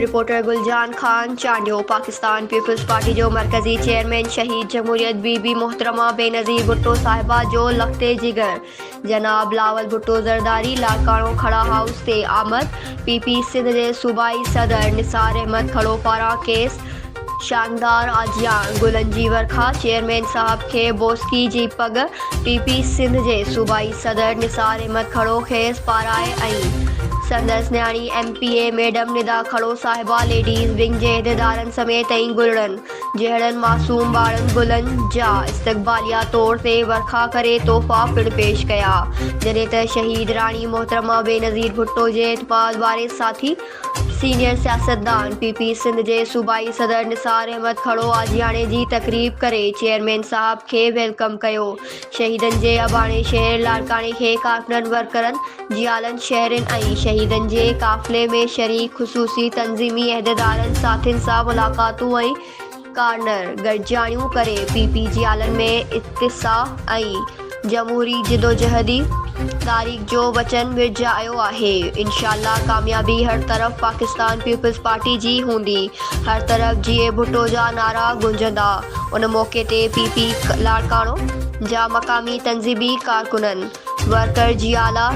Reporter Gulzan Khan Chandio. Pakistan Peoples Party जो मरकज़ी chairman शहीद जमहूरियत बीबी मोहतरमा बेनज़ीर भुट्टो साहिबा जो लखते जिगर जनाब लावल भुट्टो ज़रदारी लाड़काणो खड़ा हाउस ते आमद। PP सिंध जे सूबाई सदर निसार अहमद खड़ो पारां केस शानदार आजियान गुलन जी वरखा चेयरमैन साहब खे बोस्की जी पग। PP सिंध जे सूबाई सदर निसार अहमद खड़ो खेस पाराए ऐं संदसि न्याणी MPA मैडम निदा खड़ो साहिबा लेडीज़ विंग जे अहदेदारनि समेत ऐं गुलड़नि जहिड़नि मासूम ॿारनि गुलनि जा इस्तक़बालिया तौर ते वरखा करे तोहफ़ा पिणु पेश कया, जॾहिं त शहीद राणी मोहतरमा बेनज़ीर भुट्टो जे इतमाद वारे साथी सीनियर सियासतदान PP सिंध जे सूबाई सदर निसार अहमद खड़ो आजियाणे जी तक़रीब करे चेयरमैन साहब खे वेलकम कयो। शहीदनि जे अबाणे शहर लाड़काणे खे कारकुननि वर्करनि जियालनि शहरनि ऐं शहीदनि जे काफ़िले में शरीक ख़ुसूसी तंज़ीमी अहदेदारनि साथियुनि सां मुलाक़ातूं ऐं कार्नर गॾिजाणियूं करे PP जियालनि में इत्तिसाह ऐं जमहूरी जिदोजहदी तारीख़ जो वचन विरजायो आहे। इंशाअल्लाह कामयाबी हर तरफ़ पाकिस्तान पीपल्स पार्टी जी हूंदी, हर तरफ़ जीए भुट्टो जा नारा गूंजंदा। उन मौक़े ते PP लाड़काणो जा मक़ामी तंज़ीमी कारकुननि वर्कर जियाला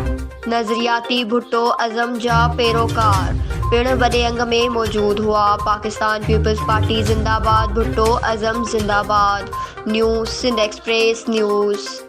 नज़रियाती भुट्टो अज़म जा पैरोकार पिणु वॾे अंग में मौजूद हुआ। पाकिस्तान पीपल्स पार्टी ज़िंदाबाद, भुट्टो अज़म ज़िंदाबाद। News Sindh Express news.